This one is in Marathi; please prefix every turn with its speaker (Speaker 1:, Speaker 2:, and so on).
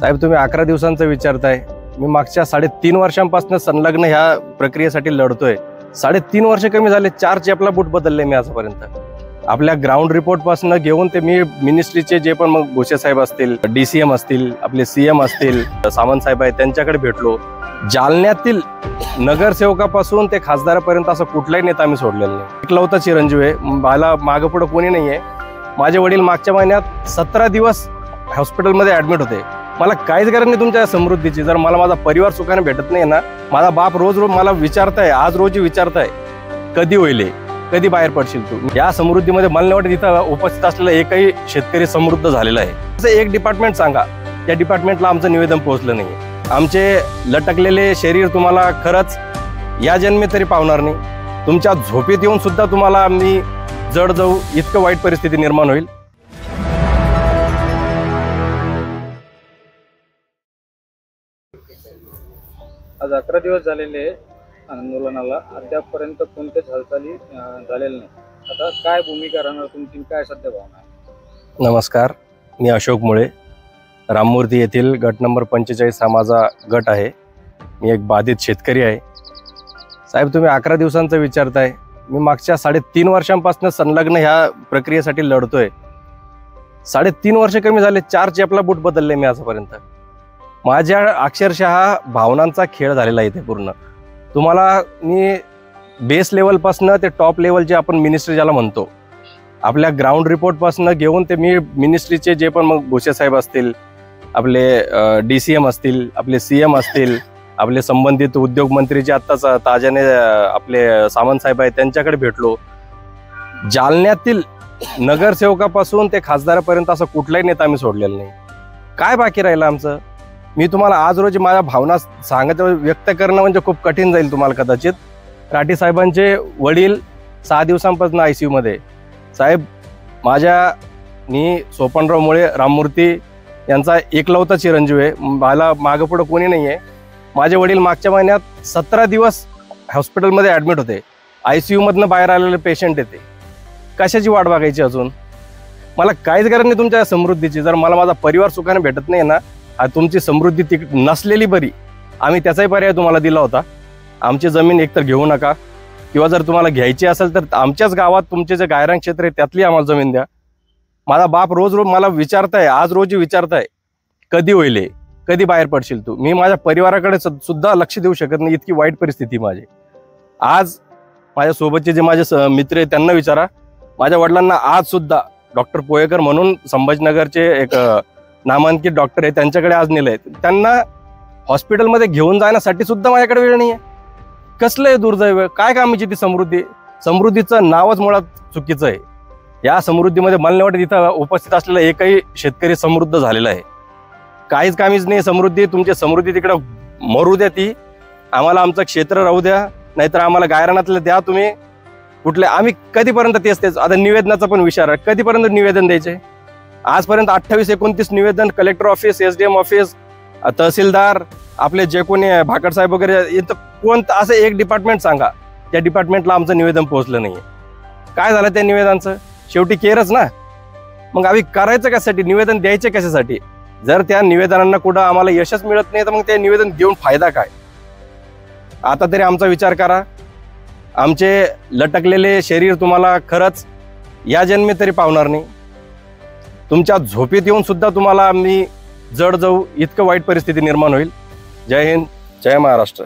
Speaker 1: साहेब, तुम्ही 11 दिवसांचं विचारताय। मी मागच्या 3.5 वर्षांपासून संलग्न ह्या प्रक्रियेसाठी लढतोय। 3.5 वर्ष कमी झाले, 4 चेपला बूट बदलले मी आजपर्यंत। आपल्या ग्राउंड रिपोर्ट पासून घेऊन ते मी मिनिस्ट्रीचे जे पण मग भोसे साहेब असतील, DCM असतील, आपले CM असतील, सामंत साहेब आहेत, त्यांच्याकडे भेटलो। जालन्यातील नगरसेवकापासून ते खासदारापर्यंत असं कुठलाही नेता आम्ही सोडलेला नाही। एकलवता चिरंजीव आहे, मला मागं पुढं कोणी नाहीये। माझे वडील मागच्या महिन्यात 17 दिवस हॉस्पिटलमध्ये ऍडमिट होते। मला काहीच गरज नाही तुमच्या समृद्धीची। जर मला माझा परिवार सुखाने भेटत नाही ना, माझा बाप रोज रोज मला विचारताय, आज रोजी विचारताय कधी होईल, कधी बाहेर पडशील तू। या समृद्धीमध्ये मला नाही वाटत इथं उपस्थित असलेला एकही शेतकरी समृद्ध झालेला आहे। असं एक डिपार्टमेंट सांगा, त्या डिपार्टमेंटला आमचं निवेदन पोहोचलं नाही। आमचे लटकलेले शरीर तुम्हाला खरंच या जन्मी तरी पावणार नाही। तुमच्या झोपेत येऊन सुद्धा तुम्हाला आम्ही जड जाऊ, इतकं वाईट परिस्थिती निर्माण होईल।
Speaker 2: आज 11 दिवस झालेले आंदोलनाला, अद्यापपर्यंत कोणत्याच हालचाली झालेल्या नाही। आता काय भूमिका राहणार तुमची, काय सध्या भावना आहे?
Speaker 1: नमस्कार, मी अशोक मुळे, राममूर्ती येथील गट नंबर 45 हा माझा गट आहे। मी एक बाधित शेतकरी आहे। साहेब, तुम्ही 11 दिवसांचं विचारताय। मी मागच्या 3.5 वर्षांपासून संलग्न ह्या प्रक्रियेसाठी लढतोय। 3.5 वर्ष कमी झाले, 4 चेपला बूट बदलले मी आजपर्यंत। माझ्या अक्षरशः भावनांचा खेळ झालेला इथे पूर्ण। तुम्हाला मी बेस लेवलपासून ते टॉप लेवल जे आपण मिनिस्ट्री ज्याला म्हणतो, आपल्या ग्राउंड रिपोर्टपासून घेऊन ते मी मिनिस्ट्रीचे जे पण मग भोसे साहेब असतील, आपले DCM असतील, आपले CM असतील, आपले संबंधित उद्योग मंत्री जे आत्ताच ताज्याने आपले सामंत साहेब आहेत, त्यांच्याकडे भेटलो। जालन्यातील नगरसेवकापासून ते खासदारापर्यंत असं कुठलाही नेता आम्ही सोडलेला नाही। काय बाकी राहिलं आमचं? मी तुम्हाला आज रोजी माझ्या भावना सांगत व्यक्त करणं म्हणजे खूप कठीण जाईल तुम्हाला कदाचित। राठी साहेबांचे वडील 6 दिवसांपासून ICU मध्ये। साहेब, मी सोपनराव मुळे, राममूर्ती यांचा एकलवता चिरंजीव आहे। मला मागं पुढं कोणी नाहीये। माझे वडील मागच्या महिन्यात 17 दिवस हॉस्पिटलमध्ये ऍडमिट होते। ICU मधनं बाहेर आलेले पेशंट येते, कशाची वाट बघायची अजून? मला काहीच गरज नाही तुमच्या समृद्धीची। जर मला माझा परिवार सुखाने भेटत नाही ना, तुमची समृद्धी नसलेली बरी। आम्ही त्याचाही पर्याय तुम्हाला दिला होता। आमची जमीन एकतर घेऊ नका, किंवा जर तुम्हाला घ्यायची असेल तर आमच्याच गावात तुमचे जे गायरान क्षेत्र आहे त्यातली आम्हाला जमीन द्या। माझा बाप रोज रोज मला विचारताय, आज रोजी विचारताय कधी होईल, कधी बाहेर पडशील तू। मी माझ्या परिवाराकडे सुद्धा लक्ष देऊ शकत नाही, इतकी वाईट परिस्थिती माझी। आज माझ्या सोबतचे जे माझे मित्र आहेत त्यांना विचारा। माझ्या वडिलांना आज सुद्धा डॉक्टर पोयेकर म्हणून संभाजीनगरचे एक नामांकित डॉक्टर आहे, त्यांच्याकडे आज नेलंय। त्यांना हॉस्पिटलमध्ये घेऊन जाण्यासाठी सुद्धा माझ्याकडे वेळ नाहीये। कसलं आहे दुर्दैव? काय कामाची ती समृद्धी? समृद्धीचं नावच मुळात चुकीचं आहे। या समृद्धीमध्ये मला नाही वाटत इथं उपस्थित असलेला एकही शेतकरी समृद्ध झालेला आहे। काहीच कामीच नाही समृद्धी। तुमची समृद्धी तिकडं मरू द्या, ती आम्हाला आमचं क्षेत्र राहू द्या, नाहीतर आम्हाला गायरानातलं द्या तुम्ही। कुठले आम्ही कधीपर्यंत तेच आता निवेदनाचा पण विचार, कधीपर्यंत निवेदन द्यायचे? आजपर्यंत 28-29 निवेदन कलेक्टर ऑफिस, SDM ऑफिस, तहसीलदार, आपले जे कोणी भाकड साहेब वगैरे, इथं कोणतं असं एक डिपार्टमेंट सांगा त्या डिपार्टमेंटला आमचं निवेदन पोहोचलं नाहीये। काय झालं त्या निवेदनाचं? शेवटी केरच ना। मग आम्ही करायचं कशासाठी, निवेदन द्यायचे कशासाठी? जर त्या निवेदनांना कुठं आम्हाला यशच मिळत नाही तर मग ते निवेदन देऊन फायदा काय? आता तरी आमचा विचार करा। आमचे लटकलेले शरीर तुम्हाला खरंच या जन्मी तरी पावणार नाही। तुमच्या झोपेत येऊन सुद्धा तुम्हाला आम्ही जड जाऊ, इतकं वाईट परिस्थिती निर्माण होईल। जय हिंद, जय महाराष्ट्र।